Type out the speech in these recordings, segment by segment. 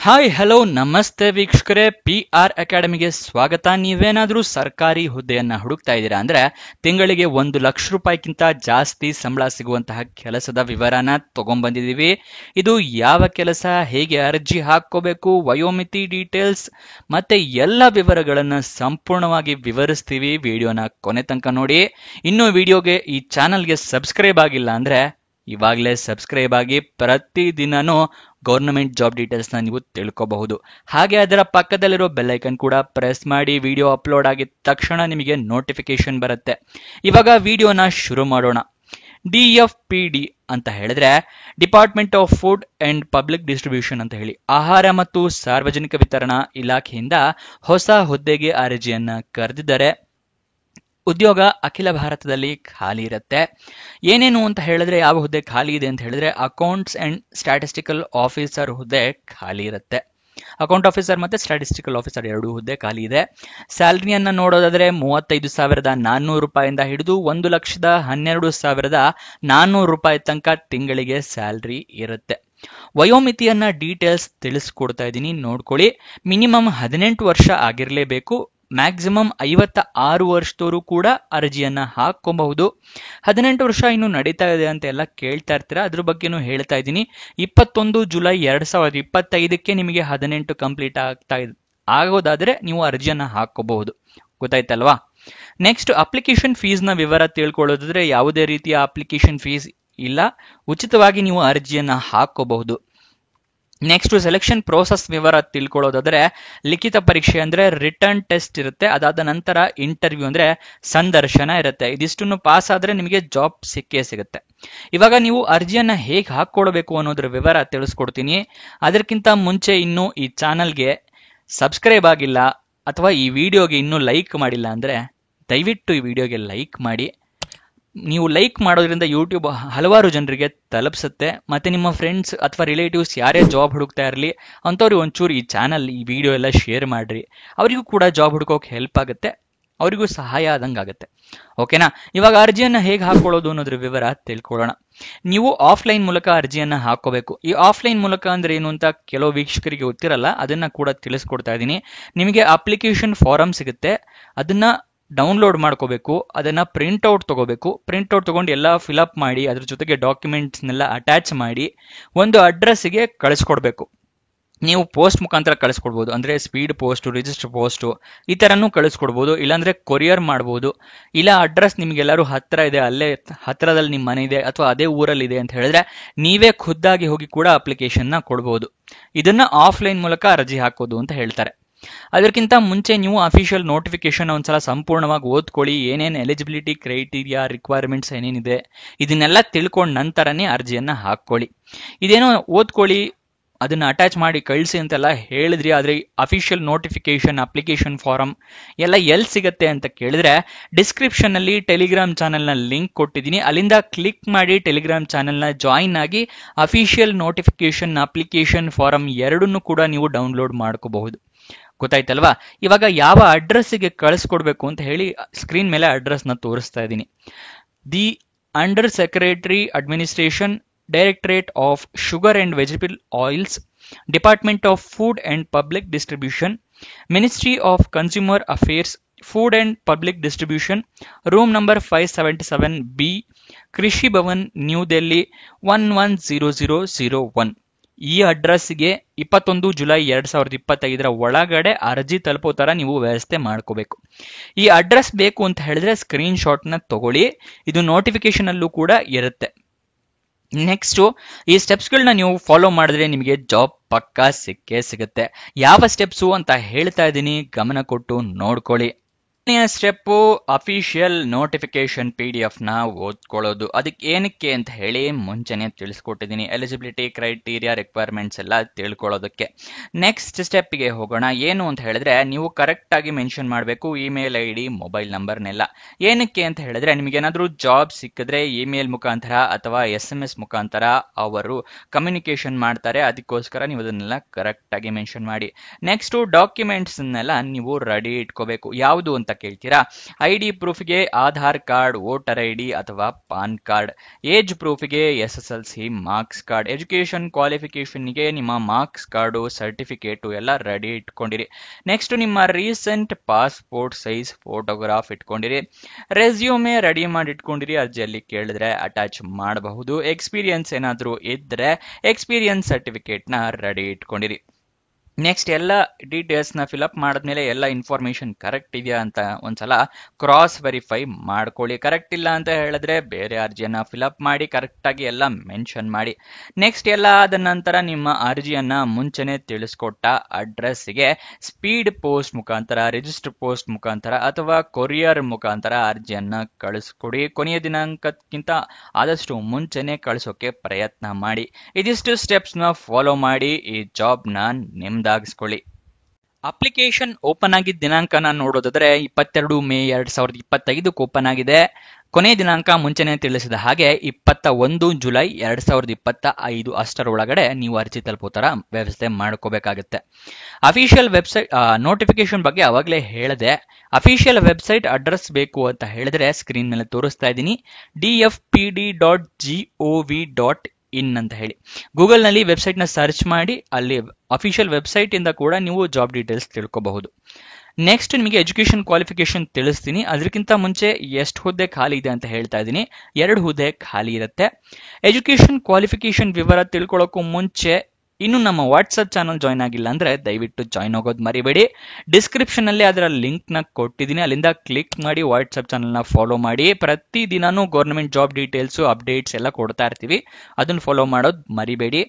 Hi hello ನಮಸ್ತೆ ವೀಕ್ಷಕರೇ, PR ಅಕಾಡೆಮಿಗೆ ಸ್ವಾಗತ. ನೀವೇನಾದ್ರೂ ಸರ್ಕಾರಿ ಹುದ್ದೆಯನ್ನ ಹುಡುಕ್ತಾ ಇದ್ದೀರಾ ಅಂದ್ರೆ ತಿಂಗಳಿಗೆ 1,00,000 ರೂಪಾಯಿಗಿಂತ ಜಾಸ್ತಿ ಸಂಬಳ ಸಿಗುವಂತಹ ಕೆಲಸದ ವಿವರನ ತಗೊಂಡ್ಬಂದಿದೀವಿ. ಇದು ಯಾವ ಕೆಲಸ, ಹೇಗೆ ಅರ್ಜಿ ಹಾಕೋಬೇಕು, ವಯೋಮಿತಿ ಡೀಟೇಲ್ಸ್ ಮತ್ತೆ ಎಲ್ಲ ವಿವರಗಳನ್ನ ಸಂಪೂರ್ಣವಾಗಿ ವಿವರಿಸ್ತೀವಿ. ವಿಡಿಯೋನ ಕೊನೆ ತನಕ ನೋಡಿ. ಇನ್ನು ವಿಡಿಯೋಗೆ ಈ ಚಾನಲ್ಗೆ ಸಬ್ಸ್ಕ್ರೈಬ್ ಆಗಿಲ್ಲ ಅಂದ್ರೆ ಇವಾಗಲೇ ಸಬ್ಸ್ಕ್ರೈಬ್ ಆಗಿ ಪ್ರತಿದಿನನೂ ಗೌರ್ನಮೆಂಟ್ ಜಾಬ್ ಡೀಟೇಲ್ಸ್ ನ ನೀವು ತಿಳ್ಕೋಬಹುದು. ಹಾಗೆ ಅದರ ಪಕ್ಕದಲ್ಲಿರೋ ಬೆಲ್ ಐಕನ್ ಕೂಡ ಪ್ರೆಸ್ ಮಾಡಿ. ವಿಡಿಯೋ ಅಪ್ಲೋಡ್ ಆಗಿದ ತಕ್ಷಣ ನಿಮಗೆ ನೋಟಿಫಿಕೇಶನ್ ಬರುತ್ತೆ. ಇವಾಗ ವಿಡಿಯೋನ ಶುರು ಮಾಡೋಣ. DFPD ಅಂತ ಹೇಳಿದ್ರೆ department of food and public distribution ಅಂತ ಹೇಳಿ ಆಹಾರ ಮತ್ತು ಸಾರ್ವಜನಿಕ ವಿತರಣಾ ಇಲಾಖೆಯಿಂದ ಹೊಸ ಹುದ್ದೆಗೆ ಅರ್ಜಿಯನ್ನ ಕರೆದಿದ್ದಾರೆ. ಉದ್ಯೋಗ ಅಖಿಲ ಭಾರತದಲ್ಲಿ ಖಾಲಿ ಇರುತ್ತೆ. ಏನೇನು ಅಂತ ಹೇಳಿದ್ರೆ, ಯಾವ ಹುದ್ದೆ ಖಾಲಿ ಇದೆ ಅಂತ ಹೇಳಿದ್ರೆ ಅಕೌಂಟ್ಸ್ ಅಂಡ್ ಸ್ಟ್ಯಾಟಿಸ್ಟಿಕಲ್ ಆಫೀಸರ್ ಹುದ್ದೆ ಖಾಲಿ ಇರುತ್ತೆ. ಅಕೌಂಟ್ ಆಫೀಸರ್ ಮತ್ತೆ ಸ್ಟ್ಯಾಟಿಸ್ಟಿಕಲ್ ಆಫೀಸರ್ ಎರಡು ಹುದ್ದೆ ಖಾಲಿ ಇದೆ. ಸ್ಯಾಲರಿಯನ್ನ ನೋಡೋದಾದ್ರೆ 35,400 ರೂಪಾಯಿಂದ ಹಿಡಿದು 1,12,400 ರೂಪಾಯಿ ತನಕ ತಿಂಗಳಿಗೆ ಸ್ಯಾಲರಿ ಇರುತ್ತೆ. ವಯೋಮಿತಿಯನ್ನ ಡೀಟೇಲ್ಸ್ ತಿಳಿಸ್ಕೊಡ್ತಾ ಇದ್ದೀನಿ, ನೋಡ್ಕೊಳ್ಳಿ. ಮಿನಿಮಮ್ 18 ವರ್ಷ ಆಗಿರ್ಲೇಬೇಕು. ಮ್ಯಾಕ್ಸಿಮಮ್ 56 ವರ್ಷದವರು ಕೂಡ ಅರ್ಜಿಯನ್ನ ಹಾಕೋಬಹುದು. 18 ವರ್ಷ ಇನ್ನು ನಡೀತಾ ಇದೆ ಅಂತ ಎಲ್ಲ ಕೇಳ್ತಾ ಇರ್ತೀರಾ, ಅದ್ರ ಬಗ್ಗೆನೂ ಹೇಳ್ತಾ ಇದ್ದೀನಿ. 21 ಜುಲೈ 2025ಕ್ಕೆ ನಿಮಗೆ 18 ಕಂಪ್ಲೀಟ್ ಆಗೋದಾದ್ರೆ ನೀವು ಅರ್ಜಿಯನ್ನ ಹಾಕೋಬಹುದು. ಗೊತ್ತಾಯ್ತಲ್ವಾ? ನೆಕ್ಸ್ಟ್, ಅಪ್ಲಿಕೇಶನ್ ಫೀಸ್ ನ ವಿವರ ತಿಳ್ಕೊಳ್ಳೋದಾದ್ರೆ ಯಾವುದೇ ರೀತಿಯ ಅಪ್ಲಿಕೇಶನ್ ಫೀಸ್ ಇಲ್ಲ, ಉಚಿತವಾಗಿ ನೀವು ಅರ್ಜಿಯನ್ನ ಹಾಕೋಬಹುದು. ನೆಕ್ಸ್ಟ್, ಸೆಲೆಕ್ಷನ್ ಪ್ರೋಸೆಸ್ ವಿವರ ತಿಳ್ಕೊಳ್ಳೋದಾದ್ರೆ ಲಿಖಿತ ಪರೀಕ್ಷೆ ಅಂದ್ರೆ ರಿಟರ್ನ್ ಟೆಸ್ಟ್ ಇರುತ್ತೆ. ಅದಾದ ನಂತರ ಇಂಟರ್ವ್ಯೂ ಅಂದ್ರೆ ಸಂದರ್ಶನ ಇರುತ್ತೆ. ಇದಿಷ್ಟನ್ನು ಪಾಸ್ ಆದ್ರೆ ನಿಮಗೆ ಜಾಬ್ ಸಿಕ್ಕೇ ಸಿಗುತ್ತೆ. ಇವಾಗ ನೀವು ಅರ್ಜಿಯನ್ನ ಹೇಗೆ ಹಾಕೊಳ್ಬೇಕು ಅನ್ನೋದ್ರ ವಿವರ ತಿಳಿಸ್ಕೊಡ್ತೀನಿ. ಅದಕ್ಕಿಂತ ಮುಂಚೆ ಇನ್ನು ಈ ಚಾನಲ್ಗೆ ಸಬ್ಸ್ಕ್ರೈಬ್ ಆಗಿಲ್ಲ ಅಥವಾ ಈ ವಿಡಿಯೋಗೆ ಇನ್ನೂ ಲೈಕ್ ಮಾಡಿಲ್ಲ ಅಂದ್ರೆ ದಯವಿಟ್ಟು ಈ ವಿಡಿಯೋಗೆ ಲೈಕ್ ಮಾಡಿ. ನೀವು ಲೈಕ್ ಮಾಡೋದ್ರಿಂದ ಯೂಟ್ಯೂಬ್ ಹಲವಾರು ಜನರಿಗೆ ತಲುಪಿಸುತ್ತೆ. ಮತ್ತೆ ನಿಮ್ಮ ಫ್ರೆಂಡ್ಸ್ ಅಥವಾ ರಿಲೇಟಿವ್ಸ್ ಯಾರೇ ಜಾಬ್ ಹುಡುಕ್ತಾ ಇರಲಿ ಅಂಥವ್ರಿಗೆ ಒಂಚೂರು ಈ ಚಾನಲ್, ಈ ವಿಡಿಯೋ ಎಲ್ಲ ಶೇರ್ ಮಾಡ್ರಿ. ಅವರಿಗೂ ಕೂಡ ಜಾಬ್ ಹುಡುಕೋಕೆ ಹೆಲ್ಪ್ ಆಗುತ್ತೆ, ಅವರಿಗೂ ಸಹಾಯ ಆದಂಗೆ ಆಗುತ್ತೆ. ಓಕೆನಾ? ಇವಾಗ ಅರ್ಜಿಯನ್ನ ಹೇಗೆ ಹಾಕೊಳ್ಳೋದು ಅನ್ನೋದ್ರ ವಿವರ ತಿಳ್ಕೊಳ್ಳೋಣ. ನೀವು ಆಫ್ಲೈನ್ ಮೂಲಕ ಅರ್ಜಿಯನ್ನ ಹಾಕೋಬೇಕು. ಈ ಆಫ್ಲೈನ್ ಮೂಲಕ ಅಂದ್ರೆ ಏನು ಅಂತ ಕೆಲವು ವೀಕ್ಷಕರಿಗೆ ಗೊತ್ತಿರಲ್ಲ, ಅದನ್ನ ಕೂಡ ತಿಳಿಸ್ಕೊಡ್ತಾ ಇದ್ದೀನಿ. ನಿಮಗೆ ಅಪ್ಲಿಕೇಶನ್ ಫಾರಂ ಸಿಗುತ್ತೆ, ಅದನ್ನ ಡೌನ್ಲೋಡ್ ಮಾಡ್ಕೋಬೇಕು. ಅದನ್ನ ಪ್ರಿಂಟ್ಔಟ್ ತಗೋಬೇಕು. ಪ್ರಿಂಟ್ಔಟ್ ತಗೊಂಡು ಎಲ್ಲ ಫಿಲಪ್ ಮಾಡಿ ಅದ್ರ ಜೊತೆಗೆ ಡಾಕ್ಯುಮೆಂಟ್ಸ್ನೆಲ್ಲ ಅಟ್ಯಾಚ್ ಮಾಡಿ ಒಂದು ಅಡ್ರೆಸ್ಗೆ ಕಳಿಸ್ಕೊಡ್ಬೇಕು. ನೀವು ಪೋಸ್ಟ್ ಮುಖಾಂತರ ಕಳಿಸ್ಕೊಡ್ಬೋದು, ಅಂದ್ರೆ ಸ್ಪೀಡ್ ಪೋಸ್ಟ್, ರಿಜಿಸ್ಟರ್ ಪೋಸ್ಟ್ ಈ ತರನೂ ಕಳಿಸ್ಕೊಡ್ಬೋದು. ಇಲ್ಲಾಂದ್ರೆ ಕೊರಿಯರ್ ಮಾಡ್ಬೋದು. ಇಲ್ಲ ಅಡ್ರೆಸ್ ನಿಮ್ಗೆಲ್ಲರೂ ಹತ್ರ ಇದೆ, ಅಲ್ಲೇ ಹತ್ರದಲ್ಲಿ ನಿಮ್ಮ ಮನೆ ಇದೆ ಅಥವಾ ಅದೇ ಊರಲ್ಲಿ ಇದೆ ಅಂತ ಹೇಳಿದ್ರೆ ನೀವೇ ಖುದ್ದಾಗಿ ಹೋಗಿ ಕೂಡ ಅಪ್ಲಿಕೇಶನ್ ನ ಕೊಡ್ಬೋದು. ಇದನ್ನ ಆಫ್ಲೈನ್ ಮೂಲಕ ಅರ್ಜಿ ಹಾಕೋದು ಅಂತ ಹೇಳ್ತಾರೆ. ಅದಕ್ಕಿಂತ ಮುಂಚೆ ನೀವು ಅಫಿಷಿಯಲ್ ನೋಟಿಫಿಕೇಶನ್ ಒಂದ್ಸಲ ಸಂಪೂರ್ಣವಾಗಿ ಓದ್ಕೊಳ್ಳಿ. ಏನೇನು ಎಲಿಜಿಬಿಲಿಟಿ ಕ್ರೈಟೀರಿಯಾ ರಿಕ್ವೈರ್ಮೆಂಟ್ಸ್ ಏನೇನಿದೆ ಇದನ್ನೆಲ್ಲ ತಿಳ್ಕೊಂಡ ನಂತರನೇ ಅರ್ಜಿಯನ್ನ ಹಾಕೊಳ್ಳಿ. ಇದೇನೋ ಓದ್ಕೊಳ್ಳಿ, ಅದನ್ನ ಅಟ್ಯಾಚ್ ಮಾಡಿ ಕಳಿಸಿ ಅಂತೆಲ್ಲ ಹೇಳಿದ್ರಿ, ಆದ್ರೆ ಅಫಿಷಿಯಲ್ ನೋಟಿಫಿಕೇಶನ್, ಅಪ್ಲಿಕೇಶನ್ ಫಾರಂ ಎಲ್ಲ ಎಲ್ಲಿ ಸಿಗುತ್ತೆ ಅಂತ ಕೇಳಿದ್ರೆ ಡಿಸ್ಕ್ರಿಪ್ಷನ್ ಅಲ್ಲಿ ಟೆಲಿಗ್ರಾಮ್ ಚಾನೆಲ್ ನ ಲಿಂಕ್ ಕೊಟ್ಟಿದ್ದೀನಿ. ಅಲ್ಲಿಂದ ಕ್ಲಿಕ್ ಮಾಡಿ ಟೆಲಿಗ್ರಾಮ್ ಚಾನೆಲ್ ನ ಜಾಯಿನ್ ಆಗಿ ಅಫಿಷಿಯಲ್ ನೋಟಿಫಿಕೇಶನ್, ಅಪ್ಲಿಕೇಶನ್ ಫಾರಂ ಎರಡನ್ನೂ ಕೂಡ ನೀವು ಡೌನ್ಲೋಡ್ ಮಾಡ್ಕೋಬಹುದು. ಗೊತ್ತಾಯ್ತಲ್ವಾ? ಇವಾಗ ಯಾವ ಅಡ್ರೆಸ್ಗೆ ಕಳಿಸ್ಕೊಡ್ಬೇಕು ಅಂತ ಹೇಳಿ ಸ್ಕ್ರೀನ್ ಮೇಲೆ ಅಡ್ರೆಸ್ ನ ತೋರಿಸ್ತಾ ಇದ್ದೀನಿ. The under secretary administration, directorate of sugar and vegetable oils, department of food and public distribution, ministry of consumer affairs, food and public distribution, room number 577B, ಕೃಷಿ ಭವನ್, ನ್ಯೂ ದಿಲ್ಲಿ 110001. ಈ ಅಡ್ರೆಸ್ಗೆ 21 ಜುಲೈ 2025 ಒಳಗಡೆ ಅರ್ಜಿ ತಲುಪೋ ತರ ನೀವು ವ್ಯವಸ್ಥೆ ಮಾಡ್ಕೋಬೇಕು. ಈ ಅಡ್ರೆಸ್ ಬೇಕು ಅಂತ ಹೇಳಿದ್ರೆ ಸ್ಕ್ರೀನ್ ಶಾಟ್ ನ ತಗೊಳ್ಳಿ, ಇದು ನೋಟಿಫಿಕೇಶನ್ ಅಲ್ಲೂ ಕೂಡ ಇರುತ್ತೆ. ನೆಕ್ಸ್ಟ್, ಈ ಸ್ಟೆಪ್ಸ್ ಗಳನ್ನ ನೀವು ಫಾಲೋ ಮಾಡಿದ್ರೆ ನಿಮಗೆ ಜಾಬ್ ಪಕ್ಕಾ ಸಿಕ್ಕೇ ಸಿಗುತ್ತೆ. ಯಾವ ಸ್ಟೆಪ್ಸು ಅಂತ ಹೇಳ್ತಾ ಇದ್ದೀನಿ, ಗಮನ ಕೊಟ್ಟು ನೋಡ್ಕೊಳ್ಳಿ. ಸ್ಟೆಪ್, ಅಫಿಷಿಯಲ್ ನೋಟಿಫಿಕೇಶನ್ PDF ನ ಓದ್ಕೊಳ್ಳೋದು. ಅದಕ್ಕೆ ಏನಕ್ಕೆ ಅಂತ ಹೇಳಿ ಮುಂಚೆನೆ ತಿಳಿಸ್ಕೊಟ್ಟಿದ್ದೀನಿ. ಎಲಿಜಿಬಿಲಿಟಿ ಕ್ರೈಟೀರಿಯಾ ರಿಕ್ವೈರ್ಮೆಂಟ್ಸ್ ಎಲ್ಲ ತಿಳ್ಕೊಳ್ಳೋದಕ್ಕೆ. ನೆಕ್ಸ್ಟ್ ಸ್ಟೆಪ್ಗೆ ಹೋಗೋಣ. ಏನು ಅಂತ ಹೇಳಿದ್ರೆ ನೀವು ಕರೆಕ್ಟ್ ಆಗಿ ಮೆನ್ಷನ್ ಮಾಡಬೇಕು ಇಮೇಲ್ ID, ಮೊಬೈಲ್ ನಂಬರ್ನೆಲ್ಲ. ಏನಕ್ಕೆ ಅಂತ ಹೇಳಿದ್ರೆ ನಿಮಗೇನಾದ್ರೂ ಜಾಬ್ ಸಿಕ್ಕಿದ್ರೆ ಇಮೇಲ್ ಮುಖಾಂತರ ಅಥವಾ SMS ಮುಖಾಂತರ ಅವರು ಕಮ್ಯುನಿಕೇಶನ್ ಮಾಡ್ತಾರೆ. ಅದಕ್ಕೋಸ್ಕರ ನೀವು ಅದನ್ನೆಲ್ಲ ಕರೆಕ್ಟ್ ಆಗಿ ಮೆನ್ಷನ್ ಮಾಡಿ. ನೆಕ್ಸ್ಟ್, ಡಾಕ್ಯುಮೆಂಟ್ಸ್ ನೀವು ರೆಡಿ ಇಟ್ಕೋಬೇಕು. ಯಾವುದು ಅಂತ ಕೇಳ್ತೀರಾ. ID ಪ್ರೂಫ್ಗೆ ಆಧಾರ್ ಕಾರ್ಡ್, ವೋಟರ್ ID ಅಥವಾ ಪಾನ್ ಕಾರ್ಡ್. ಏಜ್ ಪ್ರೂಫ್ಗೆ SSLC ಮಾರ್ಕ್ಸ್ ಕಾರ್ಡ್. ಎಜುಕೇಶನ್ ಕ್ವಾಲಿಫಿಕೇಶನ್ಗೆ ನಿಮ್ಮ ಮಾರ್ಕ್ಸ್ ಕಾರ್ಡು, ಸರ್ಟಿಫಿಕೇಟು ಎಲ್ಲ ರೆಡಿ ಇಟ್ಕೊಂಡಿರಿ. ನೆಕ್ಸ್ಟ್ ನಿಮ್ಮ ರೀಸೆಂಟ್ ಪಾಸ್ಪೋರ್ಟ್ ಸೈಜ್ ಫೋಟೋಗ್ರಾಫ್ ಇಟ್ಕೊಂಡಿರಿ. ರೆಸ್ಯೂಮೆ ರೆಡಿ ಮಾಡಿ ಇಟ್ಕೊಂಡಿರಿ, ಅರ್ಜಿಯಲ್ಲಿ ಕೇಳಿದ್ರೆ ಅಟ್ಯಾಚ್ ಮಾಡಬಹುದು. ಎಕ್ಸ್ಪೀರಿಯನ್ಸ್ ಏನಾದರೂ ಇದ್ರೆ ಎಕ್ಸ್ಪೀರಿಯನ್ಸ್ ಸರ್ಟಿಫಿಕೇಟ್ ನ ರೆಡಿ ಇಟ್ಕೊಂಡಿರಿ. ನೆಕ್ಸ್ಟ್ ಎಲ್ಲ ಡೀಟೇಲ್ಸ್ ನ ಫಿಲ್ಅಪ್ ಮಾಡಿದ್ಮೇಲೆ ಎಲ್ಲ ಇನ್ಫಾರ್ಮೇಶನ್ ಕರೆಕ್ಟ್ ಇದೆಯಾ ಅಂತ ಒಂದ್ಸಲ ಕ್ರಾಸ್ ವೆರಿಫೈ ಮಾಡ್ಕೊಳ್ಳಿ. ಕರೆಕ್ಟ್ ಇಲ್ಲ ಅಂತ ಹೇಳಿದ್ರೆ ಬೇರೆ ಅರ್ಜಿಯನ್ನ ಫಿಲ್ಅಪ್ ಮಾಡಿ ಕರೆಕ್ಟ್ ಆಗಿ ಎಲ್ಲ ಮೆನ್ಷನ್ ಮಾಡಿ. ನೆಕ್ಸ್ಟ್ ಎಲ್ಲ ಆದ ನಂತರ ನಿಮ್ಮ ಅರ್ಜಿಯನ್ನ ಮುಂಚೆನೆ ತಿಳಿಸ್ಕೊಟ್ಟ ಅಡ್ರೆಸ್ಗೆ ಸ್ಪೀಡ್ ಪೋಸ್ಟ್ ಮುಖಾಂತರ, ರಿಜಿಸ್ಟರ್ ಪೋಸ್ಟ್ ಮುಖಾಂತರ ಅಥವಾ ಕೊರಿಯರ್ ಮುಖಾಂತರ ಅರ್ಜಿಯನ್ನ ಕಳಿಸ್ಕೊಡಿ. ಕೊನೆಯ ದಿನಾಂಕಕ್ಕಿಂತ ಆದಷ್ಟು ಮುಂಚೆನೆ ಕಳಿಸೋಕೆ ಪ್ರಯತ್ನ ಮಾಡಿ. ಇದಿಷ್ಟು ಸ್ಟೆಪ್ಸ್ ನ ಫಾಲೋ ಮಾಡಿ ಈ ಜಾಬ್ ನ ನಿಮ್ದಾಗಿಸ್ಕೊಳ್ಳಿ. ಅಪ್ಲಿಕೇಶನ್ ಓಪನ್ ಆಗಿದ್ದ ದಿನಾಂಕನ ನೋಡೋದಾದ್ರೆ 22 ಮೇ 2025 ಓಪನ್ ಆಗಿದೆ. ಕೊನೆಯ ದಿನಾಂಕ ಮುಂಚೆನೆ ತಿಳಿಸಿದ ಹಾಗೆ 21 ಜುಲೈ 2025 ಅಷ್ಟರೊಳಗಡೆ ನೀವು ಅರ್ಜಿ ತಲುಪೋ ತರ ವ್ಯವಸ್ಥೆ ಮಾಡ್ಕೋಬೇಕಾಗುತ್ತೆ. ಅಫಿಷಿಯಲ್ ವೆಬ್ಸೈಟ್ ನೋಟಿಫಿಕೇಶನ್ ಬಗ್ಗೆ ಅವಾಗಲೇ ಹೇಳಿದೆ. ಅಫಿಷಿಯಲ್ ವೆಬ್ಸೈಟ್ ಅಡ್ರೆಸ್ ಬೇಕು ಅಂತ ಹೇಳಿದ್ರೆ ಸ್ಕ್ರೀನ್ ಮೇಲೆ ತೋರಿಸ್ತಾ ಇದ್ದೀನಿ, dfpd.gov.in ಅಂತ ಹೇಳಿ ಗೂಗಲ್ ನಲ್ಲಿ ವೆಬ್ಸೈಟ್ ನ ಸರ್ಚ್ ಮಾಡಿ ಅಲ್ಲಿ ಅಫಿಷಿಯಲ್ ವೆಬ್ಸೈಟ್ ಇಂದ ಕೂಡ ನೀವು ಜಾಬ್ ಡೀಟೇಲ್ಸ್ ತಿಳ್ಕೋಬಹುದು. ನೆಕ್ಸ್ಟ್ ನಿಮಗೆ ಎಜುಕೇಶನ್ ಕ್ವಾಲಿಫಿಕೇಶನ್ ತಿಳಿಸ್ತೀನಿ. ಅದಕ್ಕಿಂತ ಮುಂಚೆ ಎಷ್ಟು ಹುದ್ದೆ ಖಾಲಿ ಇದೆ ಅಂತ ಹೇಳ್ತಾ ಇದ್ದೀನಿ. 2 ಹುದ್ದೆ ಖಾಲಿ ಇರುತ್ತೆ. ಎಜುಕೇಶನ್ ಕ್ವಾಲಿಫಿಕೇಶನ್ ವಿವರ ತಿಳ್ಕೊಳ್ಳೋಕ್ಕೂ ಮುಂಚೆ ಇನ್ನು ನಮ್ಮ ವಾಟ್ಸ್ಆಪ್ ಚಾನಲ್ ಜಾಯ್ನ್ ಆಗಿಲ್ಲ ಅಂದ್ರೆ ದಯವಿಟ್ಟು ಜಾಯ್ನ್ ಆಗೋದು ಮರಿಬೇಡಿ. ಡಿಸ್ಕ್ರಿಪ್ಷನ್ ಅಲ್ಲಿ ಅದರ ಲಿಂಕ್ ನ ಕೊಟ್ಟಿದ್ದೀನಿ, ಅಲ್ಲಿಂದ ಕ್ಲಿಕ್ ಮಾಡಿ ವಾಟ್ಸ್ಆಪ್ ಚಾನಲ್ ನ ಫಾಲೋ ಮಾಡಿ. ಪ್ರತಿ ದಿನಾನು ಗೌರ್ಮೆಂಟ್ ಜಾಬ್ ಡೀಟೇಲ್ಸ್ ಅಪ್ಡೇಟ್ಸ್ ಎಲ್ಲ ಕೊಡ್ತಾ ಇರ್ತೀವಿ, ಅದನ್ನ ಫಾಲೋ ಮಾಡೋದು ಮರಿಬೇಡಿ.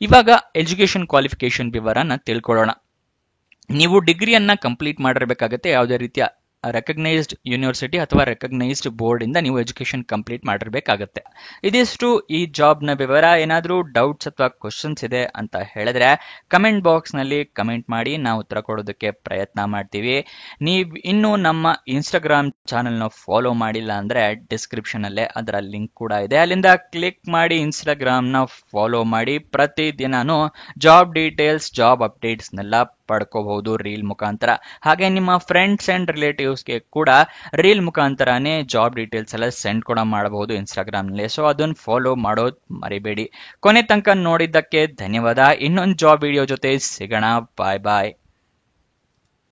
ಇವಾಗ ಎಜುಕೇಶನ್ ಕ್ವಾಲಿಫಿಕೇಶನ್ ವಿವರನ ತಿಳ್ಕೊಳ್ಳೋಣ. ನೀವು ಡಿಗ್ರಿಯನ್ನ ಕಂಪ್ಲೀಟ್ ಮಾಡಿರ್ಬೇಕಾಗತ್ತೆ. ಯಾವುದೇ ರೀತಿಯ ರೆಕಗ್ನೈಸ್ಡ್ ಯೂನಿವರ್ಸಿಟಿ ಅಥವಾ ರೆಕಗ್ನೈಸ್ಡ್ ಬೋರ್ಡ್ ಇಂದ ನೀವು ಎಜುಕೇಶನ್ ಕಂಪ್ಲೀಟ್ ಮಾಡಿರ್ಬೇಕಾಗತ್ತೆ. ಇದಿಷ್ಟು ಈ ಜಾಬ್ ನ ವಿವರ. ಏನಾದ್ರೂ ಡೌಟ್ಸ್ ಅಥವಾ ಕ್ವಶನ್ಸ್ ಇದೆ ಅಂತ ಹೇಳಿದ್ರೆ ಕಮೆಂಟ್ ಬಾಕ್ಸ್ ನಲ್ಲಿ ಕಮೆಂಟ್ ಮಾಡಿ, ನಾವು ಉತ್ತರ ಕೊಡೋದಕ್ಕೆ ಪ್ರಯತ್ನ ಮಾಡ್ತೀವಿ. ನೀವು ಇನ್ನು ನಮ್ಮ ಇನ್ಸ್ಟಾಗ್ರಾಮ್ ಚಾನೆಲ್ ನ ಫಾಲೋ ಮಾಡಿಲ್ಲ ಅಂದ್ರೆ ಡಿಸ್ಕ್ರಿಪ್ಷನ್ ಅಲ್ಲೇ ಅದರ ಲಿಂಕ್ ಕೂಡ ಇದೆ, ಅಲ್ಲಿಂದ ಕ್ಲಿಕ್ ಮಾಡಿ ಇನ್ಸ್ಟಾಗ್ರಾಮ್ ನ ಫಾಲೋ ಮಾಡಿ. ಪ್ರತಿ ದಿನಾನು ಜಾಬ್ ಡೀಟೇಲ್ಸ್, ಜಾಬ್ ಅಪ್ಡೇಟ್ಸ್ ನೆಲ್ಲ ಪಡ್ಕೋಬಹುದು ರೀಲ್ ಮುಖಾಂತರ. ಹಾಗೆ ನಿಮ್ಮ ಫ್ರೆಂಡ್ಸ್ ಅಂಡ್ ರಿಲೇಟಿವ್ಸ್ಗೆ ಕೂಡ ರೀಲ್ ಮುಖಾಂತರನೇ ಜಾಬ್ ಡೀಟೇಲ್ಸ್ ಎಲ್ಲ ಸೆಂಡ್ ಕೂಡ ಮಾಡಬಹುದು ಇನ್ಸ್ಟಾಗ್ರಾಮ್ ನಲ್ಲಿ. ಸೊ ಅದನ್ನ ಫಾಲೋ ಮಾಡೋದು ಮರಿಬೇಡಿ. ಕೊನೆ ತನಕ ನೋಡಿದ್ದಕ್ಕೆ ಧನ್ಯವಾದ. ಇನ್ನೊಂದು ಜಾಬ್ ವಿಡಿಯೋ ಜೊತೆ ಸಿಗೋಣ. ಬಾಯ್ ಬಾಯ್.